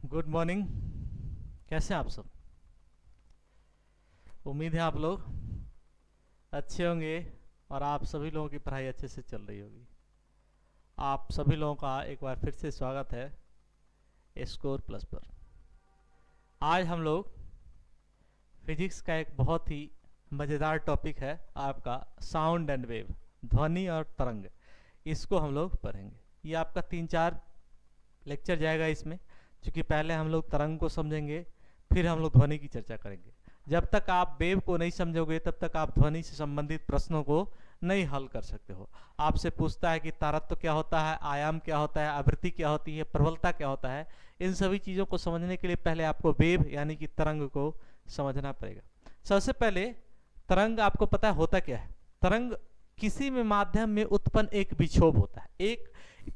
Good morning. कैसे हैं आप सब? उम्मीद है आप लोग अच्छे होंगे और आप सभी लोगों की पढ़ाई अच्छे से चल रही होगी। आप सभी लोगों का एक बार फिर से स्वागत है स्कोर प्लस पर। आज हम लोग फिजिक्स का एक बहुत ही मज़ेदार टॉपिक है आपका साउंड एंड वेव, ध्वनि और तरंग। इसको हम लोग पढ़ेंगे। ये आपका 3-4 लेक्चर जाएगा इसमें, क्योंकि पहले हम लोग तरंग को समझेंगे, फिर हम लोग ध्वनि की चर्चा करेंगे। जब तक आप वेव को नहीं समझोगे तब तक आप ध्वनि से संबंधित प्रश्नों को नहीं हल कर सकते हो। आपसे पूछता है कि तारत्व क्या होता है, आयाम क्या होता है, आवृत्ति क्या होती है, प्रबलता क्या होता है। इन सभी चीज़ों को समझने के लिए पहले आपको वेव यानी कि तरंग को समझना पड़ेगा। सबसे पहले तरंग आपको पता है होता क्या है? तरंग किसी भी माध्यम में उत्पन्न एक विक्षोभ होता है। एक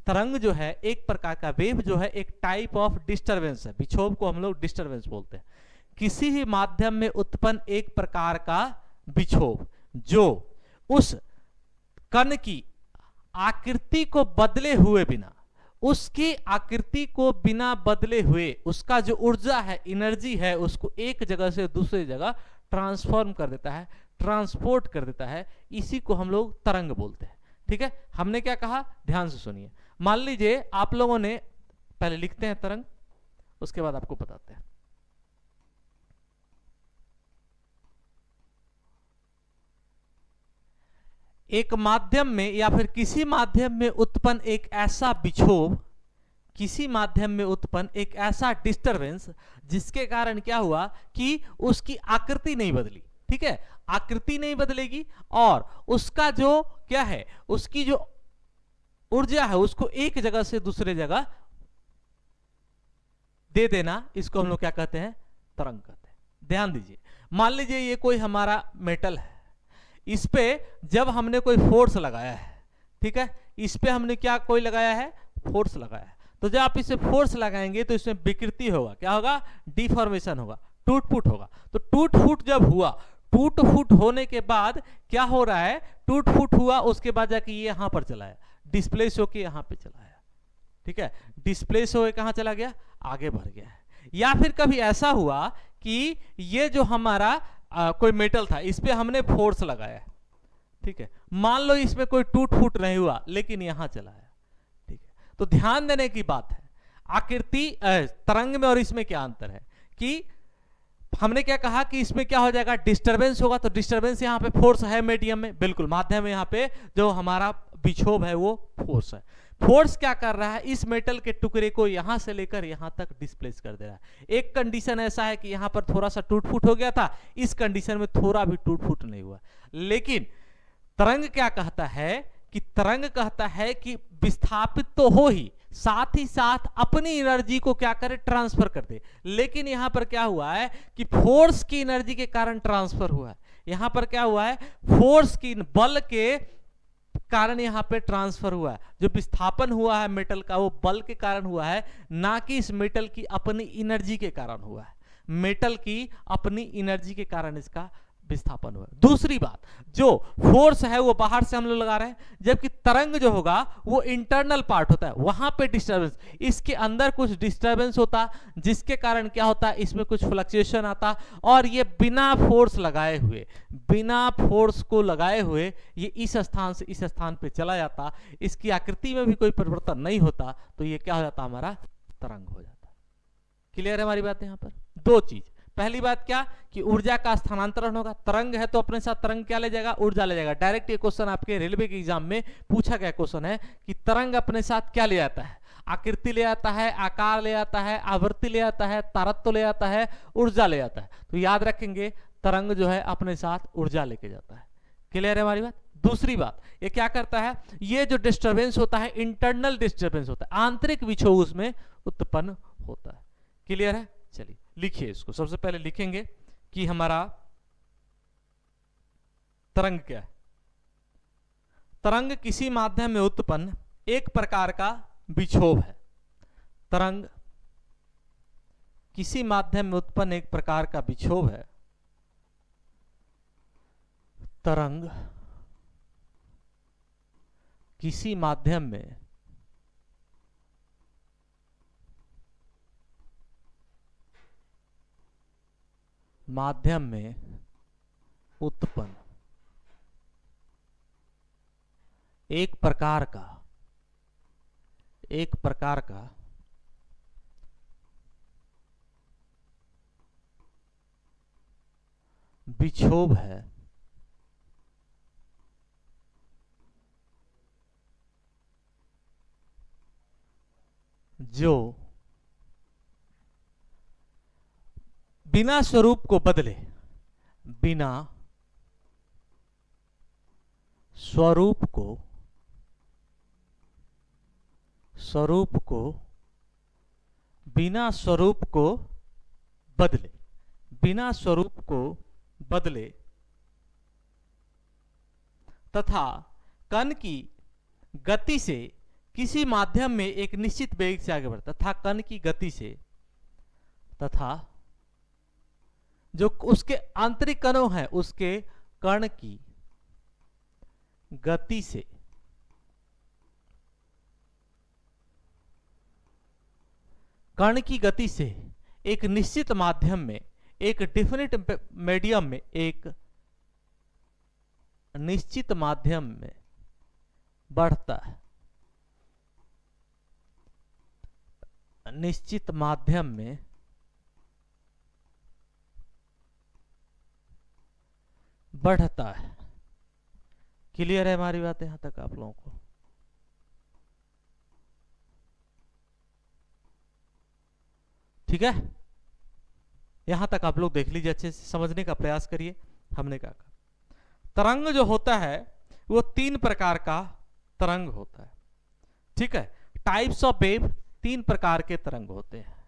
तरंग जो है एक प्रकार का, वेव जो है एक टाइप ऑफ डिस्टरबेंस है। विक्षोभ को हम लोग डिस्टरबेंस बोलते हैं। किसी भी माध्यम में उत्पन्न एक प्रकार का विक्षोभ जो उस कण की आकृति को बदले हुए बिना, उसकी आकृति को बिना बदले हुए उसका जो ऊर्जा है, एनर्जी है, उसको एक जगह से दूसरी जगह ट्रांसफॉर्म कर देता है, ट्रांसपोर्ट कर देता है। इसी को हम लोग तरंग बोलते हैं। ठीक है, हमने क्या कहा, ध्यान से सुनिए। मान लीजिए आप लोगों ने, पहले लिखते हैं तरंग, उसके बाद आपको बताते हैं। एक माध्यम में या फिर किसी माध्यम में उत्पन्न एक ऐसा विक्षोभ, किसी माध्यम में उत्पन्न एक ऐसा डिस्टरबेंस जिसके कारण क्या हुआ कि उसकी आकृति नहीं बदली। ठीक है, आकृति नहीं बदलेगी और उसका जो क्या है, उसकी जो ऊर्जा है उसको एक जगह से दूसरे जगह दे देना, इसको हम लोग क्या कहते हैं, तरंग कहते हैं। ध्यान दीजिए, मान लीजिए ये कोई हमारा मेटल है, इस पे जब हमने कोई फोर्स लगाया है, ठीक है, इस पे हमने क्या कोई लगाया है, फोर्स लगाया है। तो जब आप इसे फोर्स लगाएंगे तो इसमें विकृति होगा, क्या होगा, डिफॉर्मेशन होगा, टूट फूट होगा। तो टूट फूट जब हुआ, टूट फूट होने के बाद क्या हो रहा है, टूट फूट हुआ, उसके बाद जाके ये यहां पर चला है, डिस्प्लेस होके यहां पे चला है। ठीक है, डिस्प्लेस होके कहां चला गया, आगे बढ़ गया है। या फिर कभी ऐसा हुआ कि ये जो हमारा कोई मेटल था, इस पे हमने फोर्स लगाया है, ठीक है, मान लो इसमें कोई टूट फूट नहीं हुआ लेकिन यहां चला है। ठीक है, तो ध्यान देने की बात है, आकृति तरंग में और इसमें क्या अंतर है कि हमने क्या कहा कि इसमें क्या हो जाएगा, डिस्टरबेंस होगा। तो डिस्टरबेंस यहाँ पे फोर्स है मीडियम में, बिल्कुल माध्यम में, यहाँ पे जो हमारा विक्षोभ है वो फोर्स है। फोर्स क्या कर रहा है, इस मेटल के टुकड़े को यहां से लेकर यहां तक डिस्प्लेस कर दे रहा है। एक कंडीशन ऐसा है कि यहां पर थोड़ा सा टूट फूट हो गया था, इस कंडीशन में थोड़ा भी टूट फूट नहीं हुआ। लेकिन तरंग क्या कहता है कि, तरंग कहता है कि विस्थापित तो हो ही साथ अपनी एनर्जी को क्या करे, ट्रांसफर कर दे। लेकिन यहां पर क्या हुआ है कि फोर्स की एनर्जी के कारण ट्रांसफर हुआ है। यहां पर क्या हुआ है, फोर्स की, बल के कारण यहां पे ट्रांसफर हुआ है। जो विस्थापन हुआ है मेटल का, वो बल के कारण हुआ है, ना कि इस मेटल की अपनी एनर्जी के कारण हुआ है। मेटल की अपनी एनर्जी के कारण इसका विस्थापन हुआ है। दूसरी बात, जो फोर्स है वो बाहर से हम लोग लगा रहे हैं, जबकि तरंग जो होगा वो इंटरनल पार्ट होता है, वहां पे डिस्टरबेंस, इसके अंदर कुछ डिस्टरबेंस होता, जिसके कारण क्या होता, इसमें कुछ फ्लक्चुएशन आता, और ये बिना फोर्स लगाए हुए, बिना फोर्स को लगाए हुए ये इस स्थान से इस स्थान पे चला जाता, इसकी आकृति में भी कोई परिवर्तन नहीं होता, तो ये क्या हो जाता, हमारा तरंग हो जाता। क्लियर है हमारी बात? यहां पर दो चीज, पहली बात क्या कि ऊर्जा का स्थानांतरण होगा, तरंग है तो अपने साथ तरंग क्या ले जाएगा, ऊर्जा ले जाएगा। डायरेक्ट ये क्वेश्चन आपके रेलवे के एग्जाम में पूछा गया क्वेश्चन है कि तरंग अपने साथ क्या ले जाता है, आकृति ले आता है, आकार ले आता है, आवृत्ति ले आता है, तारत्व ले आता है, ऊर्जा ले आता है। तो याद रखेंगे, तरंग जो है अपने साथ ऊर्जा लेके जाता है। क्लियर है हमारी बात? दूसरी बात, ये क्या करता है, ये जो डिस्टर्बेंस होता है, इंटरनल डिस्टर्बेंस होता है, आंतरिक विक्षोभ उसमें उत्पन्न होता है। क्लियर है? चलिए लिखिए इसको। सबसे पहले लिखेंगे कि हमारा तरंग क्या है। तरंग किसी माध्यम में उत्पन्न एक प्रकार का विक्षोभ है। तरंग किसी माध्यम में उत्पन्न एक प्रकार का विक्षोभ है। तरंग किसी माध्यम में माध्यम में उत्पन्न एक प्रकार का विक्षोभ है जो बिना स्वरूप को बदले, बिना स्वरूप को बिना स्वरूप को बदले, बिना स्वरूप को बदले तथा कण की गति से किसी माध्यम में एक निश्चित वेग से आगे बढ़ता, तथा कण की गति से, तथा जो उसके आंतरिक कणों हैं उसके कण की गति से एक निश्चित माध्यम में, एक डिफिनिट मीडियम में, एक निश्चित माध्यम में बढ़ता है, निश्चित माध्यम में बढ़ता है। क्लियर है हमारी बात यहां तक आप लोगों को? ठीक है, यहां तक आप लोग देख लीजिए, अच्छे से समझने का प्रयास करिए। हमने क्या कहा, तरंग जो होता है वो 3 प्रकार का तरंग होता है। ठीक है, टाइप्स ऑफ वेव, 3 प्रकार के तरंग होते हैं।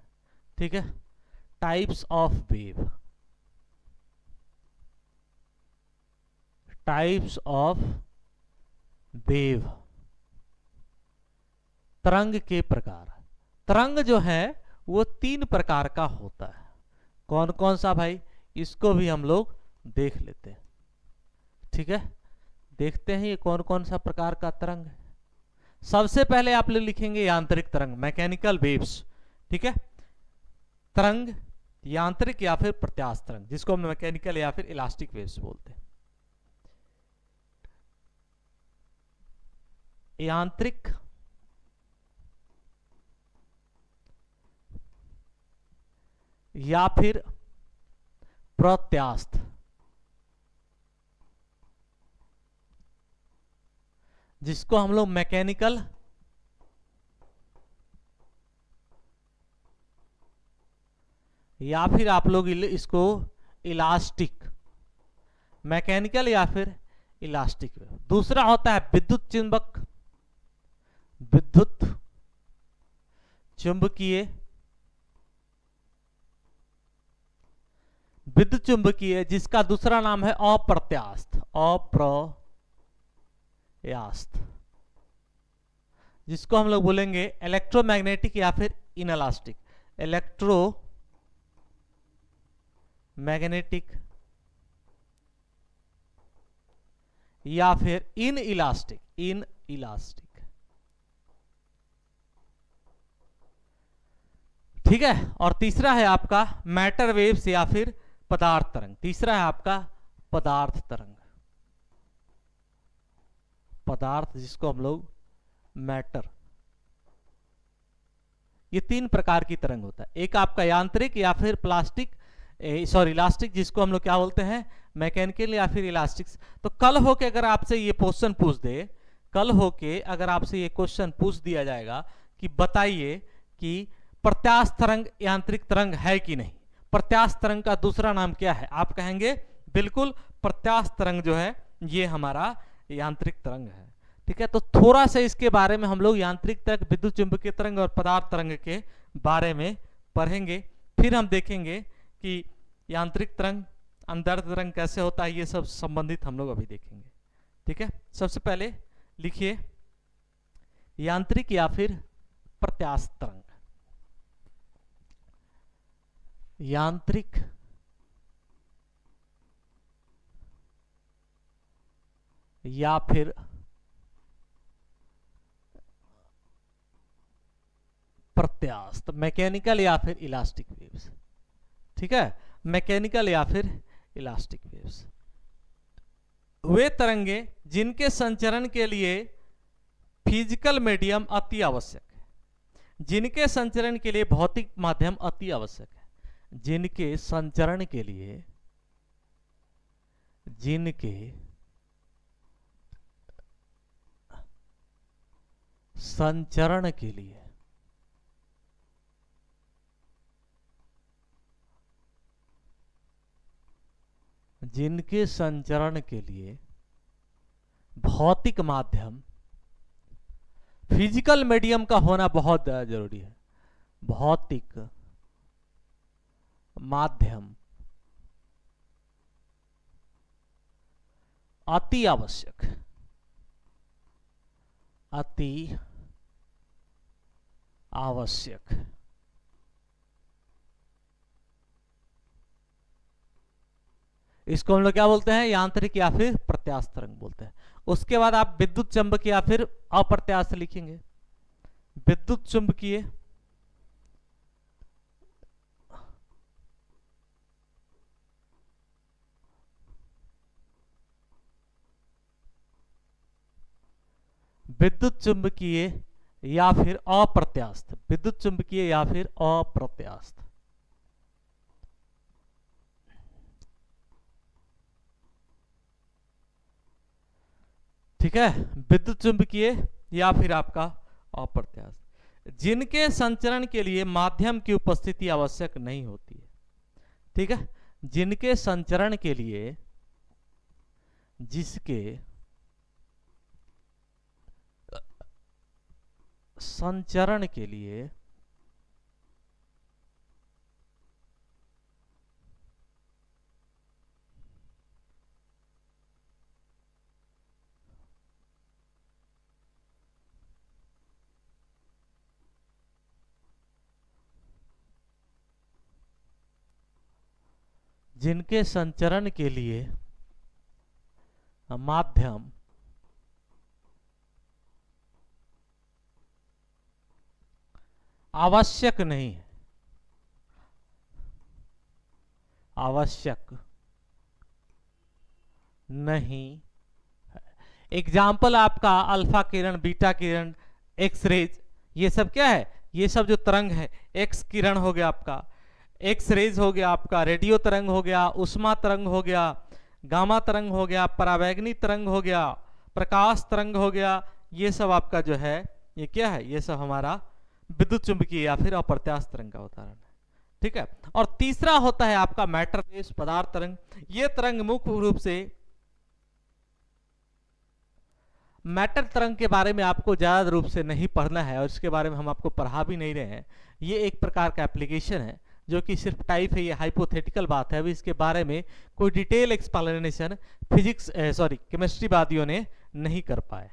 ठीक है, types of wave, types of wave, तरंग के प्रकार। तरंग जो है वो 3 प्रकार का होता है। कौन कौन सा भाई, इसको भी हम लोग देख लेते हैं। ठीक है, देखते हैं ये कौन कौन सा प्रकार का तरंग है। सबसे पहले आप लोग लिखेंगे यांत्रिक तरंग, मैकेनिकल वेव्स। ठीक है, तरंग यांत्रिक या फिर प्रत्यास्थ तरंग, जिसको हम मैकेनिकल या फिर इलास्टिक वेव्स बोलते हैं। यांत्रिक या फिर प्रत्यास्थ, जिसको हम लोग मैकेनिकल या फिर आप लोग इसको इलास्टिक, मैकेनिकल या फिर इलास्टिक। दूसरा होता है विद्युत चुंबक, विद्युत चुंबकीय, विद्युत चुंबकीय, जिसका दूसरा नाम है अप्रत्यास्थ, अप्रत्यास्थ, जिसको हम लोग बोलेंगे इलेक्ट्रोमैग्नेटिक या फिर इनइलास्टिक, इलेक्ट्रोमैग्नेटिक या फिर इनइलास्टिक, इनइलास्टिक। ठीक है, और तीसरा है आपका मैटर वेव्स या फिर पदार्थ तरंग। तीसरा है आपका पदार्थ तरंग, पदार्थ जिसको हम लोग मैटर। ये 3 प्रकार की तरंग होता है। एक आपका यांत्रिक या फिर प्लास्टिक, इलास्टिक, जिसको हम लोग क्या बोलते हैं, मैकेनिकल या फिर इलास्टिक। तो कल होके अगर आपसे ये क्वेश्चन पूछ दे, कल होके अगर आपसे ये क्वेश्चन पूछ दिया जाएगा कि बताइए कि प्रत्यास्थ तरंग यांत्रिक तरंग है कि नहीं, प्रत्यास्थ तरंग का दूसरा नाम क्या है, आप कहेंगे बिल्कुल प्रत्यास्थ तरंग जो है ये हमारा यांत्रिक तरंग है। ठीक है, तो थोड़ा सा इसके बारे में हम लोग यांत्रिक तरंग, विद्युत चुंबकीय तरंग और पदार्थ तरंग के बारे में पढ़ेंगे। फिर हम देखेंगे कि यांत्रिक तरंग, अंतर्गत तरंग कैसे होता है, ये सब संबंधित हम लोग अभी देखेंगे। ठीक है, सबसे पहले लिखिए यांत्रिक या फिर प्रत्यास्थ तरंग। यांत्रिक या फिर प्रत्यास्थ, मैकेनिकल या फिर इलास्टिक वेव्स। ठीक है, मैकेनिकल या फिर इलास्टिक वेव्स। वे तरंगे जिनके संचरण के लिए फिजिकल मीडियम अति आवश्यक है, जिनके संचरण के लिए भौतिक माध्यम अति आवश्यक है, जिनके संचरण के लिए, जिनके संचरण के लिए जिनके संचरण के लिए भौतिक माध्यम, फिजिकल मीडियम का होना बहुत जरूरी है। भौतिक माध्यम अति आवश्यक, अति आवश्यक। इसको हम लोग क्या बोलते हैं? यांत्रिक या फिर प्रत्यास्थ तरंग बोलते हैं। उसके बाद आप विद्युत चुंबकीय या फिर अप्रत्यास्थ लिखेंगे। विद्युत चुंबकीय, विद्युत चुंबकीय या फिर अप्रत्यास्थ, विद्युत चुंबकीय या फिर अप्रत्यास्थ। ठीक है, विद्युत चुंबकीय या फिर आपका अप्रत्यास्थ, जिनके संचरण के लिए माध्यम की उपस्थिति आवश्यक नहीं होती है। ठीक है, जिनके संचरण के लिए, जिसके संचरण के लिए जिनके संचरण के लिए माध्यम आवश्यक नहीं है, आवश्यक नहीं है। एग्जाम्पल आपका अल्फा किरण, बीटा किरण, एक्स रेज, ये सब क्या है? ये सब जो तरंग है, एक्स किरण हो गया आपका, एक्स रेज हो गया आपका, रेडियो तरंग हो गया, उष्मा तरंग हो गया, गामा तरंग हो गया, परावैगनी तरंग हो गया, प्रकाश तरंग हो गया, ये सब आपका जो है ये क्या है? ये सब हमारा विद्युत चुंबकीय या फिर अप्रत्यास्थ तरंग का उदाहरण है। ठीक है, और तीसरा होता है आपका मैटर वेव्स, पदार्थ तरंग। ये तरंग मुख्य रूप से, मैटर तरंग के बारे में आपको ज्यादा रूप से नहीं पढ़ना है और इसके बारे में हम आपको पढ़ा भी नहीं रहे हैं। ये एक प्रकार का एप्लीकेशन है जो कि सिर्फ टाइप है, ये हाइपोथेटिकल बात है। अभी इसके बारे में कोई डिटेल एक्सप्लेनेशन फिजिक्स केमिस्ट्री वादियों ने नहीं कर पाए।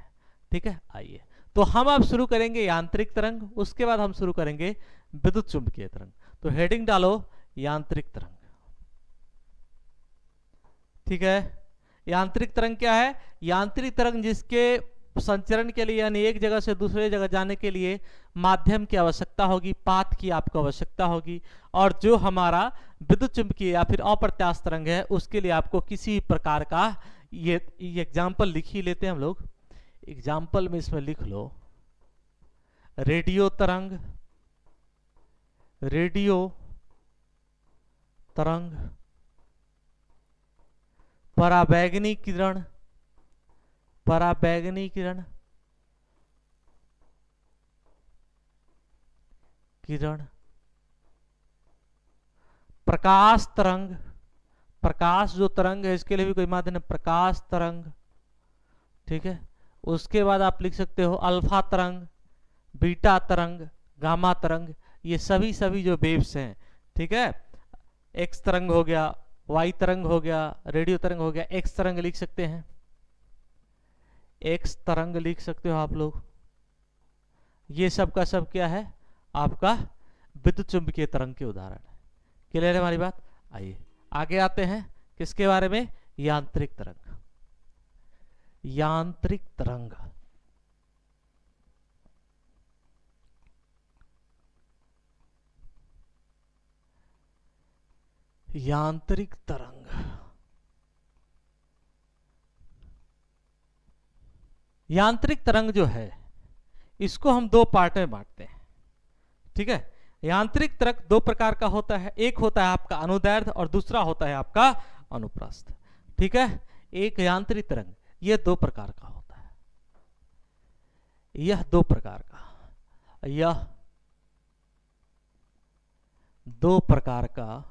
ठीक है, आइए तो हम अब शुरू करेंगे यांत्रिक तरंग, उसके बाद हम शुरू करेंगे विद्युत चुंबकीय तरंग। तो हेडिंग डालो यांत्रिक तरंग। ठीक है, यांत्रिक तरंग क्या है? यांत्रिक तरंग जिसके संचरण के लिए यानी एक जगह से दूसरे जगह जाने के लिए माध्यम की आवश्यकता होगी, पाथ की आपको आवश्यकता होगी, और जो हमारा विद्युत चुंबकीय या फिर अप्रत्यास्थ तरंग है उसके लिए आपको किसी प्रकार का, ये एग्जाम्पल लिख ही लेते हैं हम लोग। एग्जाम्पल में इसमें लिख लो रेडियो तरंग, रेडियो तरंग, पराबैंगनी किरण, पराबैंगनी किरण, किरण, प्रकाश तरंग, प्रकाश जो तरंग है इसके लिए भी कोई माध्यम है, प्रकाश तरंग। ठीक है, उसके बाद आप लिख सकते हो अल्फा तरंग, बीटा तरंग, गामा तरंग, ये सभी जो वेव्स हैं। ठीक है, एक्स तरंग हो गया, वाई तरंग हो गया, रेडियो तरंग हो गया, एक्स तरंग लिख सकते हैं, एक्स तरंग लिख सकते हो आप लोग। ये सब का सब क्या है? आपका विद्युत चुंबकीय तरंग के उदाहरण है। क्लियर है हमारी बात? आइए आगे आते हैं किसके बारे में? यांत्रिक तरंग। यांत्रिक तरंग, यांत्रिक तरंग। यांत्रिक तरंग जो है इसको हम दो पार्ट में बांटते हैं, ठीक है। यांत्रिक तरंग दो प्रकार का होता है, एक होता है आपका अनुदैर्ध्य और दूसरा होता है आपका अनुप्रस्थ, ठीक है। एक यांत्रिक तरंग यह दो प्रकार का होता है, यह दो प्रकार का, यह दो प्रकार का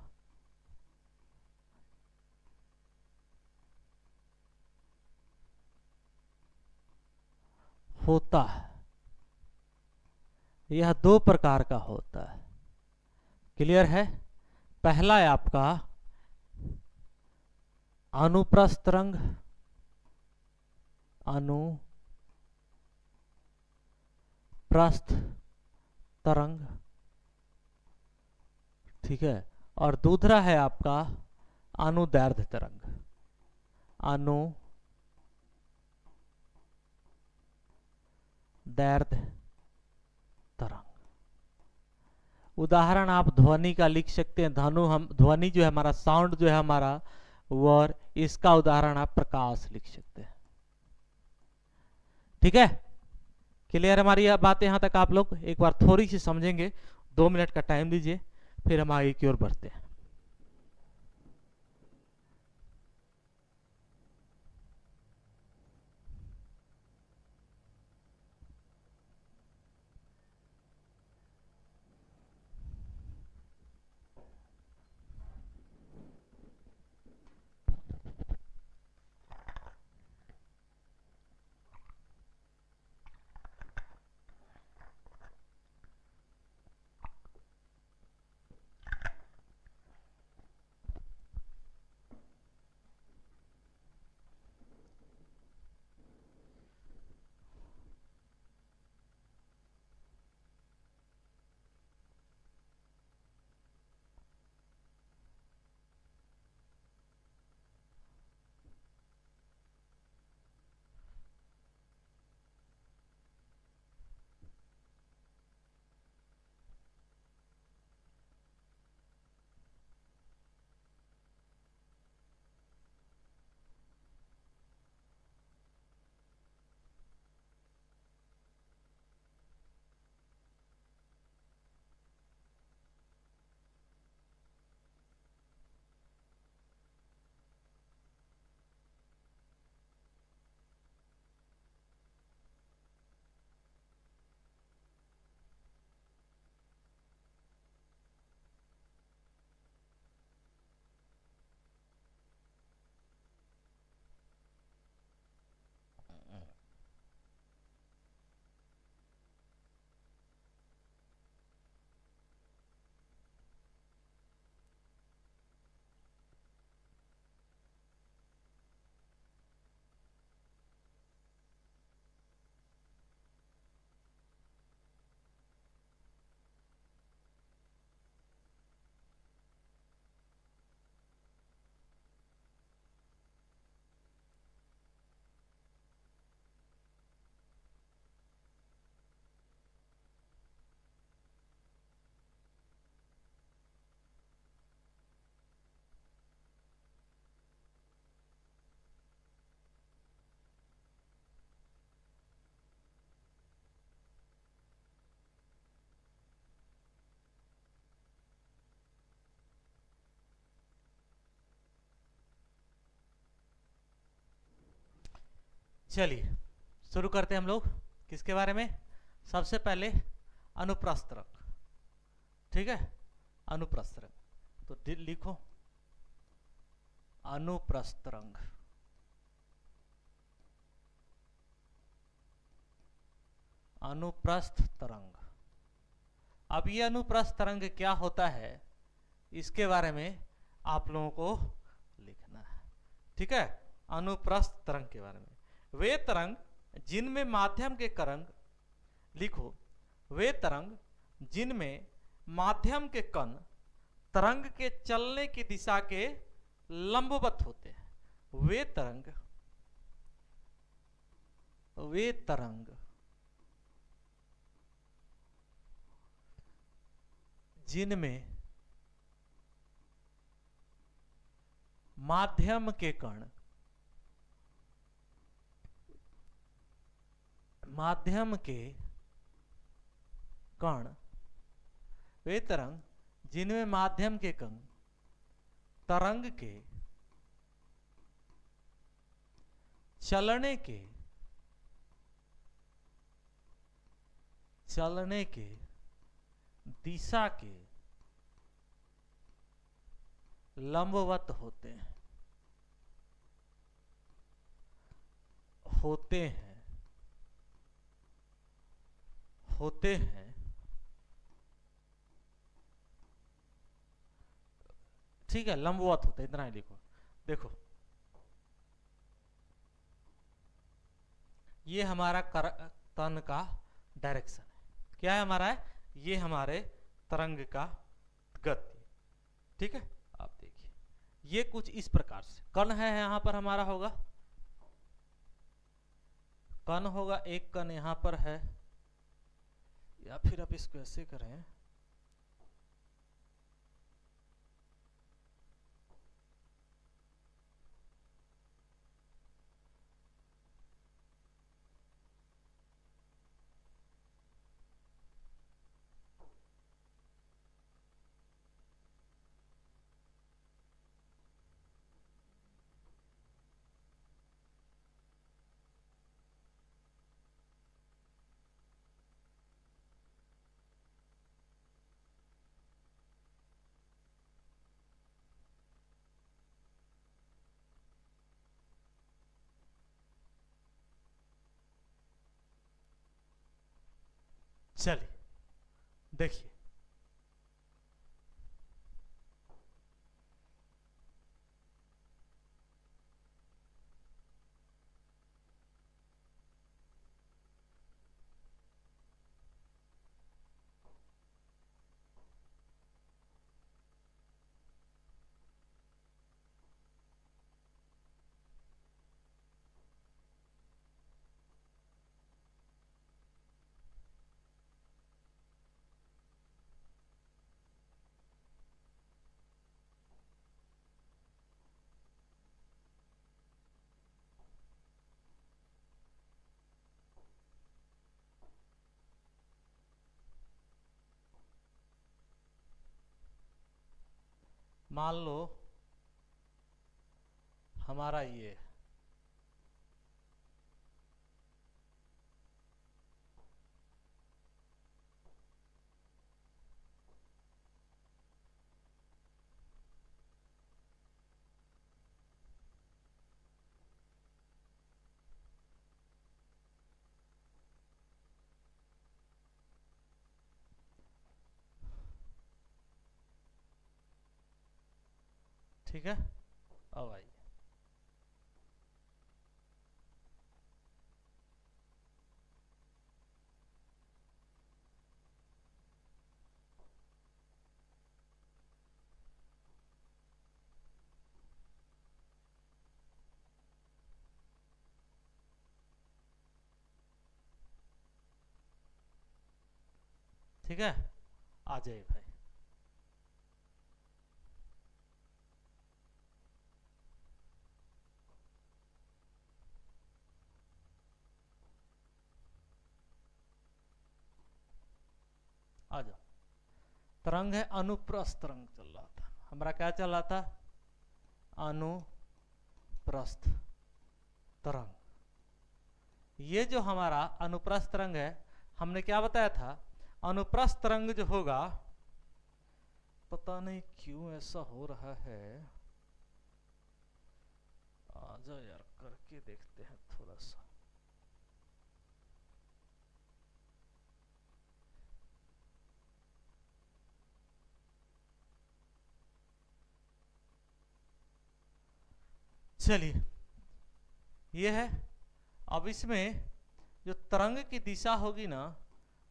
होता है, यह दो प्रकार का होता है। क्लियर है। पहला है आपका अनुप्रस्थ तरंग, अनुप्रस्थ तरंग, ठीक है। और दूसरा है आपका अनुदैर्ध्य तरंग, अनुदैर्ध्य तरंग। उदाहरण आप ध्वनि का लिख सकते हैं, ध्वनि जो है हमारा, साउंड जो है हमारा, और इसका उदाहरण आप प्रकाश लिख सकते हैं, ठीक है। क्लियर हमारी यह बात यहां तक आप लोग एक बार थोड़ी सी समझेंगे, 2 मिनट का टाइम दीजिए, फिर हम आगे की ओर बढ़ते हैं। चलिए शुरू करते हैं हम लोग। किसके बारे में? सबसे पहले अनुप्रस्थ तरंग, ठीक है। अनुप्रस्थ तरंग तो लिखो अनुप्रस्थ तरंग। अनुप्रस्थ तरंग। अब ये अनुप्रस्थ तरंग क्या होता है इसके बारे में आप लोगों को लिखना है, ठीक है। अनुप्रस्थ तरंग के बारे में, वे तरंग जिनमें माध्यम के कण, लिखो, वे तरंग जिनमें माध्यम के कण तरंग के चलने की दिशा के लंबवत होते हैं, वे तरंग जिनमें माध्यम के कण, माध्यम के कण वे तरंग जिनमें माध्यम के कण तरंग के चलने के दिशा के लंबवत होते हैं ठीक है, लंबवत होते, इतना ही लिखो। देखो ये हमारा तन का डायरेक्शन है, क्या है हमारा है, ये हमारे तरंग का गति, ठीक है। आप देखिए ये कुछ इस प्रकार से कण है, यहां पर हमारा होगा कण होगा, एक कण यहां पर है, या फिर आप इसको ऐसे करें, चलिए देखिए मान लो हमारा ये ठीक है। अब आइए ठीक है, आ जाइए भाई। आ जाओ, तरंग है अनुप्रस्थ तरंग चल रहा था हमारा, क्या चल रहा था, अनुप्रस्थ तरंग। ये जो हमारा अनुप्रस्थ तरंग है, हमने क्या बताया था, अनुप्रस्थ तरंग जो होगा, पता नहीं क्यों ऐसा हो रहा है, आजा यार करके देखते हैं थोड़ा सा। चलिए ये है, अब इसमें जो तरंग की दिशा होगी ना,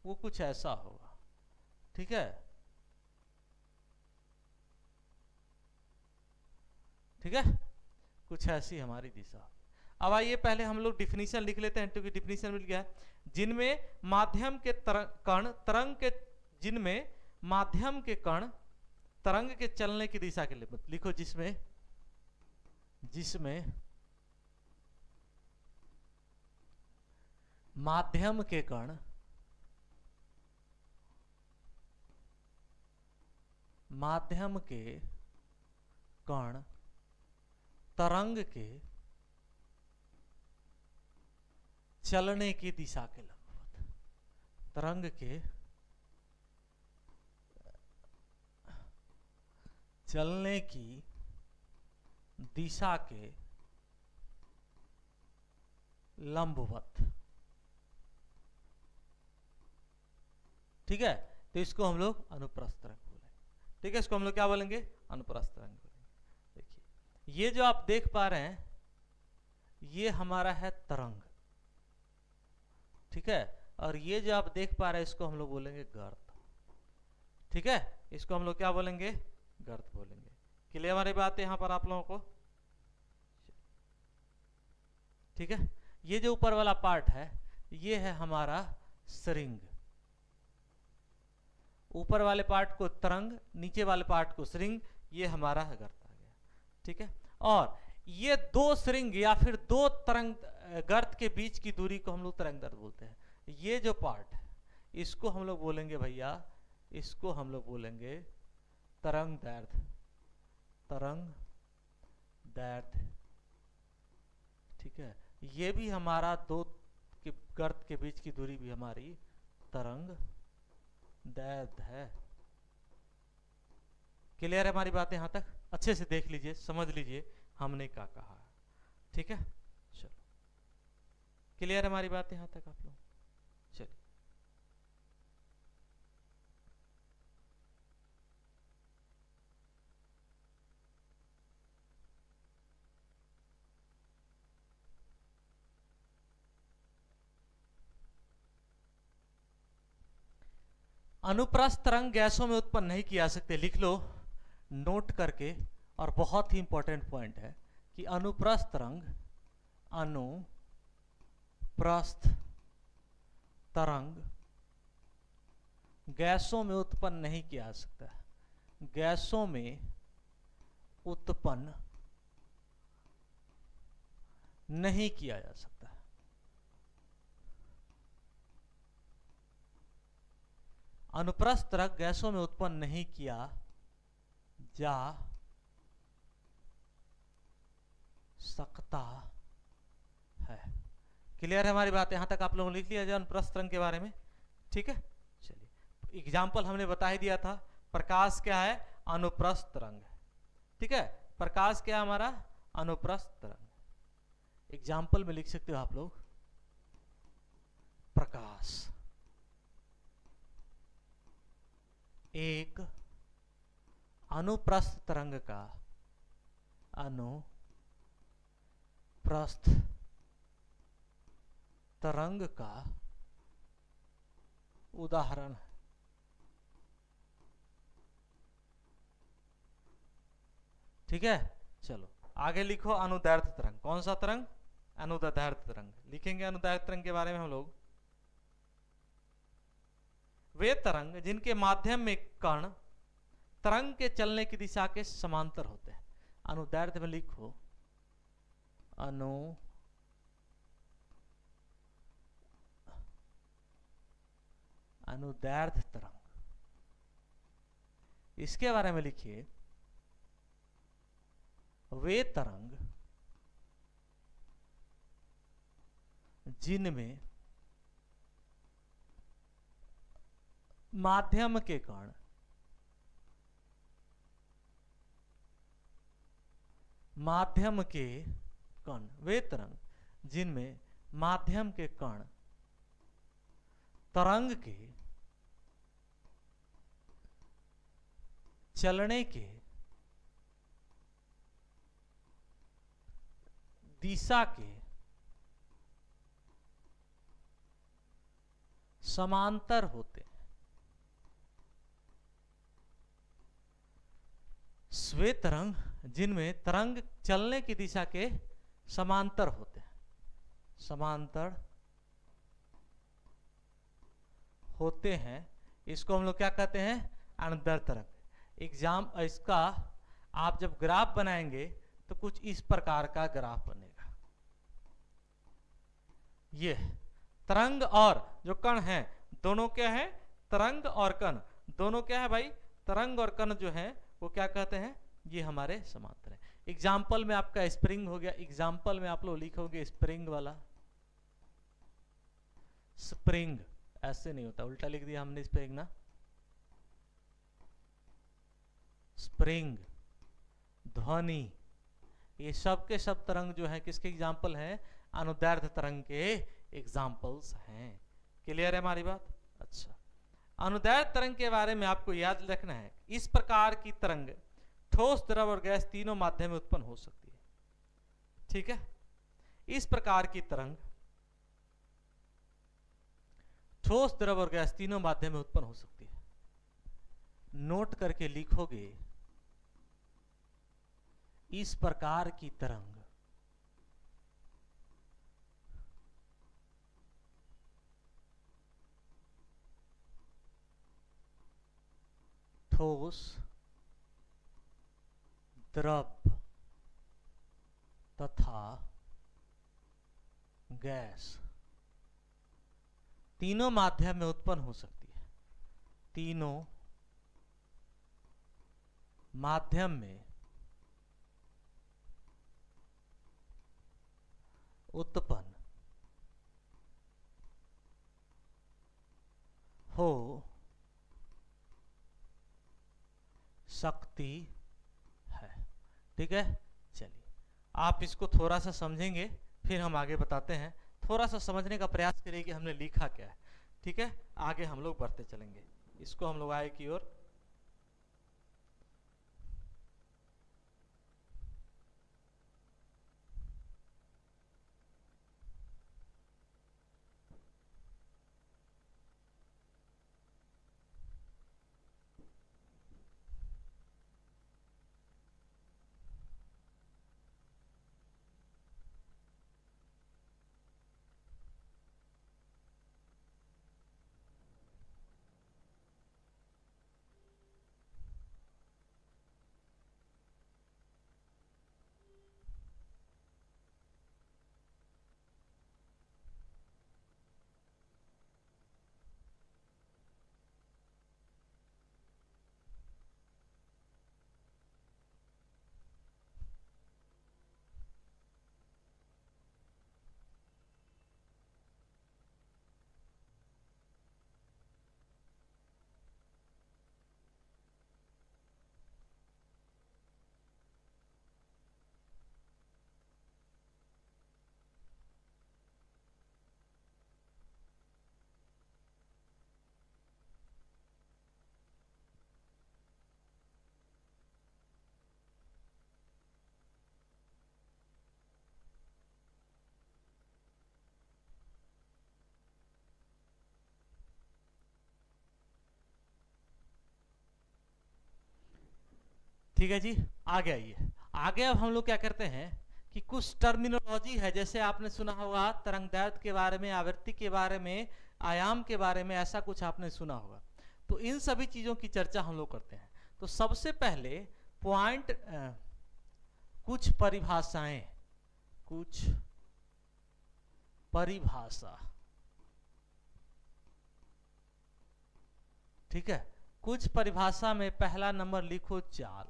वो कुछ ऐसा होगा, ठीक है, ठीक है, कुछ ऐसी हमारी दिशा। अब आइए पहले हम लोग डिफिनीशन लिख लेते हैं, क्योंकि डिफिनीशन मिल गया है, जिनमें माध्यम के कण तरंग के, जिनमें माध्यम के कण तरंग के चलने की दिशा के लिए लिखो, जिसमें जिसमें माध्यम के कण तरंग के चलने की दिशा के लंबवत, तरंग के चलने की दिशा के लंबवत। ठीक है, तो इसको हम लोग अनुप्रस्थ तरंग बोलेंगे। ठीक है, इसको हम लोग क्या बोलेंगे? अनुप्रस्थ तरंग बोलेंगे। देखिए ये जो आप देख पा रहे हैं ये हमारा है तरंग, ठीक है, और ये जो आप देख पा रहे हैं इसको हम लोग बोलेंगे गर्त। ठीक है, इसको हम लोग क्या बोलेंगे? गर्त बोलेंगे। क्लियर हमारी बात है यहां पर आप लोगों को? ठीक है, ये जो ऊपर वाला पार्ट है ये है हमारा सरिंग, ऊपर वाले पार्ट को तरंग, नीचे वाले पार्ट को सरिंग, ये हमारा गर्त आ गया। ठीक है, और ये दो सरिंग या फिर दो तरंग गर्त के बीच की दूरी को हम लोग तरंग दैर्ध्य बोलते हैं। ये जो पार्ट है इसको हम लोग बोलेंगे भैया, इसको हम लोग बोलेंगे तरंग दैर्ध्य, तरंग दैर्ध्य। ठीक है, ये भी हमारा दो के गर्त के बीच की दूरी भी हमारी तरंग दैर्ध्य है। क्लियर है हमारी बात यहां तक? अच्छे से देख लीजिए, समझ लीजिए हमने क्या कहा। ठीक है, चलो क्लियर है हमारी बात यहां तक आप लोग? चलिए अनुप्रस्थ तरंग गैसों में उत्पन्न नहीं किया जा सकते। लिख लो नोट करके, और बहुत ही इंपॉर्टेंट पॉइंट है कि अनुप्रस्थ तरंग, अनुप्रस्थ तरंग गैसों में उत्पन्न नहीं किया जा सकता, गैसों में उत्पन्न नहीं किया जा सकता। अनुप्रस्थ तरंग गैसों में उत्पन्न नहीं किया जा सकता है। क्लियर है हमारी बात? यहां तक आप लोगों ने लिख लिया जाए अनुप्रस्थ तरंग के बारे में? ठीक है, चलिए एग्जाम्पल हमने बता ही दिया था। प्रकाश क्या है? अनुप्रस्थ तरंग है। ठीक है, प्रकाश क्या है हमारा? अनुप्रस्थ तरंग। एग्जाम्पल में लिख सकते हो आप लोग, प्रकाश एक अनुप्रस्थ तरंग का, अनुप्रस्थ तरंग का उदाहरण है। ठीक है, चलो आगे लिखो अनुदैर्ध्य तरंग। कौन सा तरंग? अनुदैर्ध्य तरंग। लिखेंगे अनुदैर्ध्य तरंग के बारे में हम लोग, वे तरंग जिनके माध्यम में कण तरंग के चलने की दिशा के समांतर होते हैं। अनुदैर्ध्य में लिखो अनुदैर्ध्य तरंग। इसके बारे में लिखिए, वे तरंग जिनमें माध्यम के कण वे तरंग जिनमें माध्यम के कण तरंग के चलने के दिशा के समांतर होते हैं। वे तरंग जिनमें तरंग चलने की दिशा के समांतर होते हैं, समांतर होते हैं, इसको हम लोग क्या कहते हैं? अनुदैर्ध्य तरंग। इसका आप जब ग्राफ बनाएंगे तो कुछ इस प्रकार का ग्राफ बनेगा। ये तरंग और जो कण है दोनों क्या है, तरंग और कण दोनों क्या है भाई, तरंग और कण जो है वो क्या कहते हैं, ये हमारे समांतर है। एग्जाम्पल में आपका स्प्रिंग हो गया, एग्जाम्पल में आप लोग लिखोगे स्प्रिंग वाला, स्प्रिंग ऐसे नहीं होता, उल्टा लिख दिया हमने स्प्रिंग ना, स्प्रिंग, ध्वनि, ये सब के सब तरंग जो है किसके एग्जाम्पल हैं, अनुदैर्ध्य तरंग के एग्जाम्पल्स हैं। क्लियर है हमारी बात? अच्छा, अनुदैर्ध्य तरंग के बारे में आपको याद रखना है, इस प्रकार की तरंग ठोस, द्रव और गैस तीनों माध्यम में उत्पन्न हो सकती है। ठीक है, इस प्रकार की तरंग ठोस, द्रव और गैस तीनों माध्यम में उत्पन्न हो सकती है। नोट करके लिखोगे, इस प्रकार की तरंग ठोस, द्रव तथा गैस तीनों माध्यम में उत्पन्न हो सकती है। तीनों माध्यम में उत्पन्न हो सकती है। ठीक है, चलिए आप इसको थोड़ा सा समझेंगे फिर हम आगे बताते हैं। थोड़ा सा समझने का प्रयास करिए कि हमने लिखा क्या है। ठीक है, आगे हम लोग बढ़ते चलेंगे, इसको हम लोग आगे की ओर। ठीक है जी, आगे आइए। आगे अब हम लोग क्या करते हैं कि कुछ टर्मिनोलॉजी है, जैसे आपने सुना होगा तरंगदैर्ध्य के बारे में, आवृत्ति के बारे में, आयाम के बारे में, ऐसा कुछ आपने सुना होगा। तो इन सभी चीजों की चर्चा हम लोग करते हैं। तो सबसे पहले पॉइंट, कुछ परिभाषाएं, कुछ परिभाषा, ठीक है, कुछ परिभाषा में पहला नंबर लिखो चाल।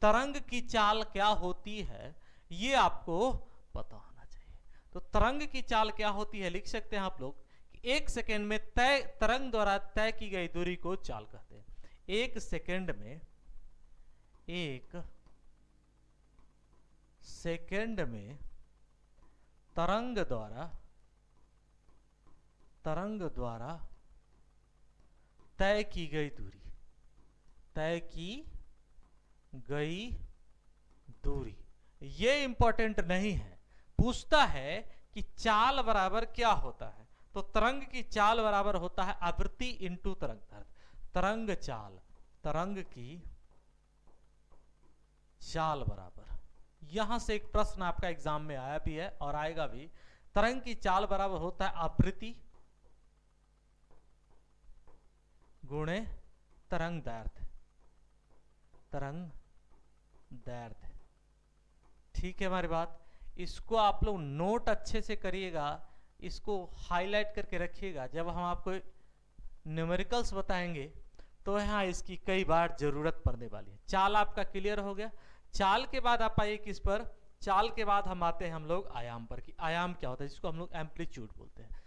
तरंग की चाल क्या होती है ये आपको पता होना चाहिए। तो तरंग की चाल क्या होती है लिख सकते हैं आप लोग कि 1 सेकेंड में तय, तरंग द्वारा तय की गई दूरी को चाल कहते हैं। 1 सेकेंड में, 1 सेकेंड में तरंग द्वारा तय की गई दूरी, तय की गई दूरी, ये इंपॉर्टेंट नहीं है। पूछता है कि चाल बराबर क्या होता है, तो तरंग की चाल बराबर होता है आवृत्ति इंटू तरंग दैर्ध्य। तरंग चाल, तरंग की चाल बराबर, यहां से एक प्रश्न आपका एग्जाम में आया भी है और आएगा भी। तरंग की चाल बराबर होता है आवृत्ति गुणे तरंग दैर्ध्य, तरंग दैर्ध्य। ठीक है हमारी बात। इसको आप लोग नोट अच्छे से करिएगा, इसको हाईलाइट करके रखिएगा। जब हम आपको न्यूमेरिकल्स बताएंगे तो यहाँ इसकी कई बार जरूरत पड़ने वाली है। चाल आपका क्लियर हो गया। चाल के बाद आप आइए किस पर, चाल के बाद हम आते हैं हम लोग आयाम पर कि आयाम क्या होता है, जिसको हम लोग एम्पलीट्यूड बोलते हैं।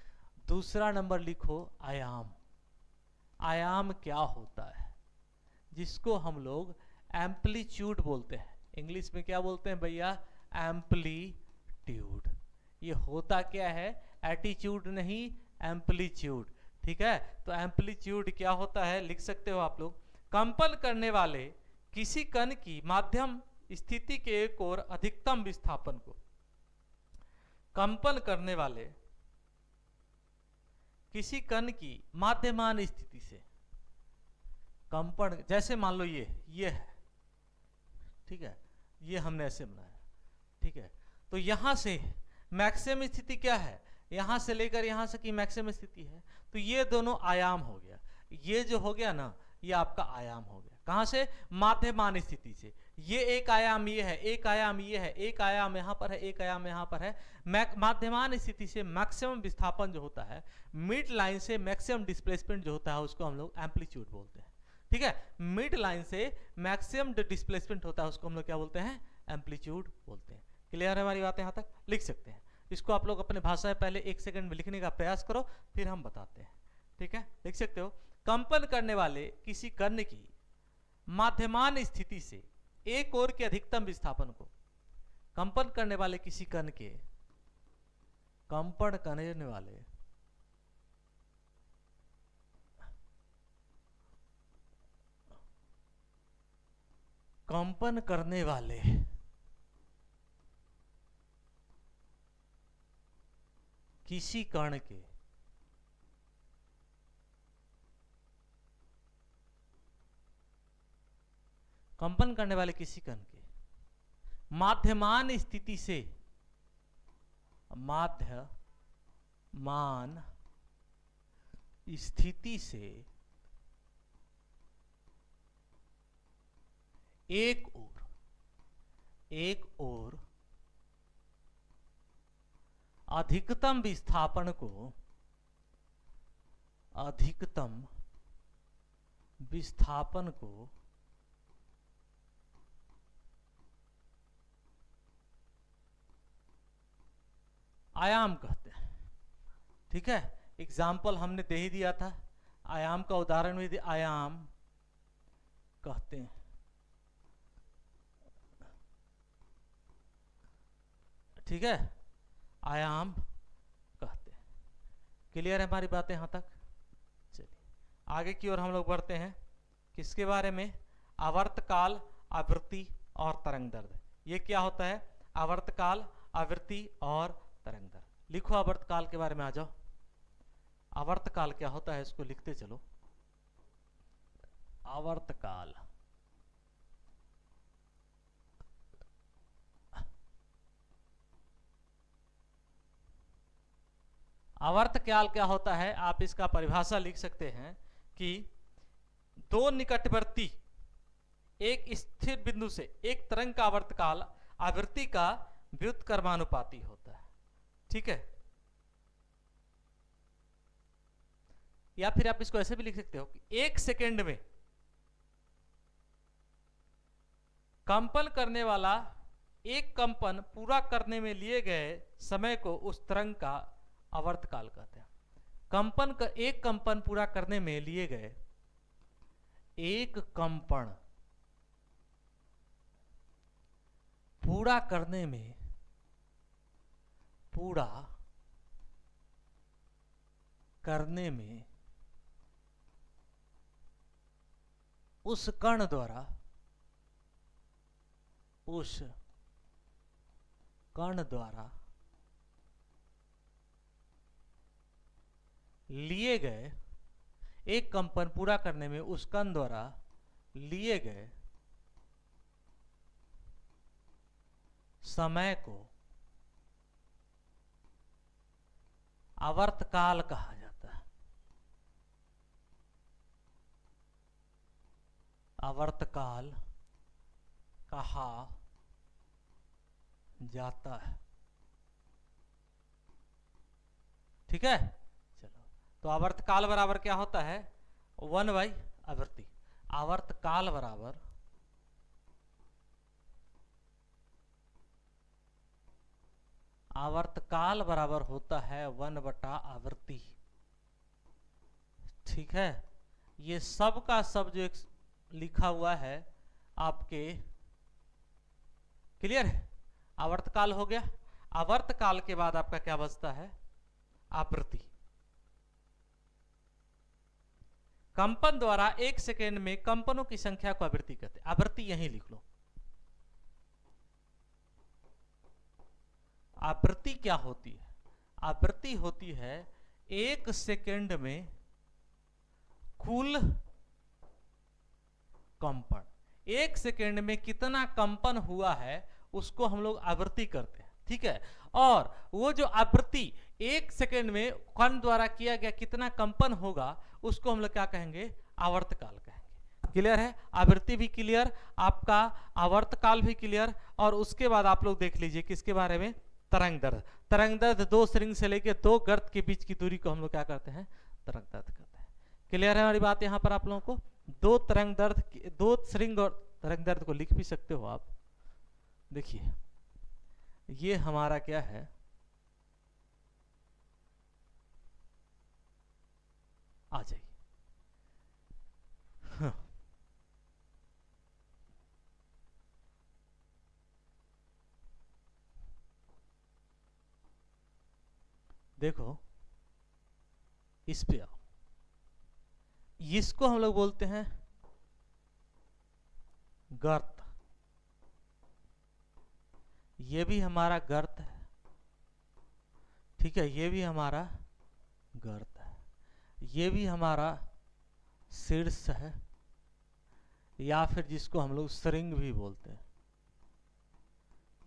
दूसरा नंबर लिखो आयाम। आयाम क्या होता है, जिसको हम लोग एम्पलीट्यूड बोलते हैं। इंग्लिश में क्या बोलते हैं भैया, एम्पलीट्यूड। ये होता क्या है, एटीट्यूड नहीं, एम्पलीट्यूड। ठीक है, तो एम्पलीट्यूड क्या होता है लिख सकते हो आप लोग। कंपन करने वाले किसी कण की माध्यम स्थिति के एक और अधिकतम विस्थापन को, कंपन करने वाले किसी कण की माध्यमान स्थिति से कंपन, जैसे मान लो ये है, ठीक है, ये हमने ऐसे बनाया, ठीक है, तो यहां से मैक्सिमम स्थिति क्या है, यहां से लेकर यहां से की मैक्सिमम स्थिति है, तो ये दोनों आयाम हो गया। ये जो हो गया ना, ये आपका आयाम हो गया। कहां से, माध्यमान स्थिति से। ये एक आयाम ये है, एक आयाम ये है, एक आयाम यहां पर है, एक आयाम यहां पर है। माध्यमान स्थिति से मैक्सिमम विस्थापन जो होता है, मिड लाइन से मैक्सिमम डिस्प्लेसमेंट जो होता है, उसको हम लोग एम्पलीट्यूड बोलते हैं। ठीक है, मिड लाइन से मैक्सिमम डिस्प्लेसमेंट होता है, उसको हम लोग क्या बोलते हैं, एम्पलीट्यूड बोलते हैं। क्लियर है हमारी बात, यहां तक लिख सकते हैं। इसको आप लोग अपने भाषा में पहले 1 सेकंड में लिखने का प्रयास करो, फिर हम बताते हैं। ठीक है, लिख सकते हो। कंपन करने वाले किसी कण की माध्यमान स्थिति से एक ओर के अधिकतम विस्थापन को, कंपन करने वाले किसी कण के, कंपन करने वाले कंपन करने वाले किसी कण के कंपन करने वाले किसी कण के माध्यमान स्थिति से, माध्यमान स्थिति से एक ओर अधिकतम विस्थापन को, अधिकतम विस्थापन को आयाम कहते हैं। ठीक है, एग्जाम्पल हमने दे ही दिया था, आयाम का उदाहरण भी आयाम कहते हैं। ठीक है, आयाम कहते हैं। क्लियर है हमारी बातें यहां तक। चलिए आगे की ओर हम लोग बढ़ते हैं। किसके बारे में, आवर्तकाल, आवृत्ति और तरंग दैर्ध्य। ये क्या होता है, आवर्तकाल, आवृत्ति और तरंग दैर्ध्य। लिखो आवर्तकाल के बारे में, आ जाओ। आवर्तकाल क्या होता है, इसको लिखते चलो। आवर्तकाल, आवर्तकाल क्या होता है, आप इसका परिभाषा लिख सकते हैं कि दो निकटवर्ती एक स्थिर बिंदु से एक तरंग का आवर्तकाल आवृत्ति का व्युत्क्रमानुपाती होता है। ठीक है, या फिर आप इसको ऐसे भी लिख सकते हो कि 1 सेकेंड में कंपन करने वाला एक कंपन पूरा करने में लिए गए समय को उस तरंग का आवर्तकाल कहते हैं। कंपन का एक कंपन पूरा करने में लिए गए, एक कंपन पूरा करने में, पूरा करने में उस कण द्वारा, उस कण द्वारा लिए गए, एक कंपन पूरा करने में उस कण द्वारा लिए गए समय को आवर्तकाल कहा जाता है। आवर्तकाल कहा जाता है। ठीक है, चलो तो आवर्तकाल बराबर क्या होता है 1/आवृत्ति। आवर्तकाल बराबर आवर्तकाल बराबर होता है 1/आवृत्ति। ठीक है, ये सब का सब जो एक लिखा हुआ है आपके, क्लियर है। आवर्तकाल हो गया, आवर्तकाल के बाद आपका क्या बचता है आवृत्ति। कंपन द्वारा 1 सेकेंड में कंपनों की संख्या को आवृत्ति कहते हैं। आवृत्ति यहीं लिख लो। आवृत्ति क्या होती है, आवृत्ति होती है 1 सेकेंड में कुल कंपन। 1 सेकेंड में कितना कंपन हुआ है उसको हम लोग आवृत्ति करते हैं। ठीक है, और वो जो आवृत्ति 1 सेकेंड में कण द्वारा किया गया कितना कंपन होगा उसको हम लोग क्या कहेंगे आवर्तकाल कहेंगे। क्लियर है, आवृत्ति भी क्लियर, आपका आवर्तकाल भी क्लियर। और उसके बाद आप लोग देख लीजिए किसके बारे में, तरंग दैर्ध्य। तरंग दैर्ध्य 2 श्रृंग से लेकर 2 गर्त के बीच की दूरी को हम लोग क्या करते हैं तरंग दैर्ध्य कहते हैं। क्लियर है हमारी बात यहाँ पर आप लोगों को। 2 तरंग दैर्ध्य, 2 श्रृंग और तरंग दैर्ध्य को लिख भी सकते हो आप। देखिए ये हमारा क्या है, आ जाइए हाँ। देखो इस पे आओ, इसको हम लोग बोलते हैं गर्त। ये भी हमारा गर्त है। ठीक है, ये भी हमारा गर्त है, ये भी हमारा शीर्ष है, या फिर जिसको हम लोग श्रृंग भी बोलते हैं।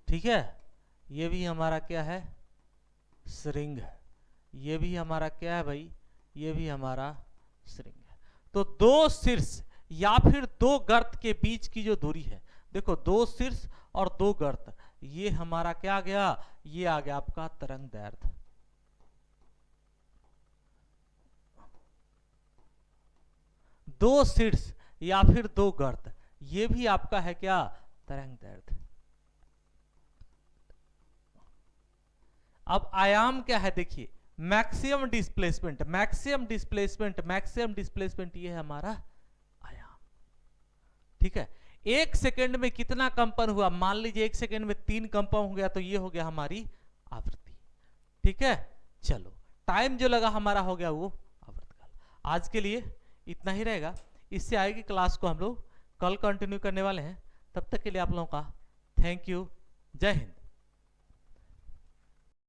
ठीक है, ये भी हमारा क्या है श्रृंग है, ये भी हमारा क्या है भाई, ये भी हमारा श्रृंग है। तो 2 शीर्ष या फिर 2 गर्त के बीच की जो दूरी है, देखो 2 शीर्ष और 2 गर्त, ये हमारा क्या आ गया, ये आ गया आपका तरंग दैर्ध्य। दो शीर्ष या फिर 2 गर्त, ये भी आपका है क्या तरंग दैर्ध्य। अब आयाम क्या है देखिए, maximum displacement, maximum displacement, maximum displacement, ये है हमारा आयाम। ठीक है, 1 सेकेंड में कितना कंपन हुआ, मान लीजिए 1 सेकेंड में 3 कंपन हो गया, तो ये हो गया हमारी आवृत्ति। ठीक है, चलो टाइम जो लगा हमारा हो गया वो आवर्तकाल। आज के लिए इतना ही रहेगा, इससे आएगी क्लास को हम लोग कल कंटिन्यू करने वाले हैं। तब तक के लिए आप लोगों का थैंक यू, जय हिंद।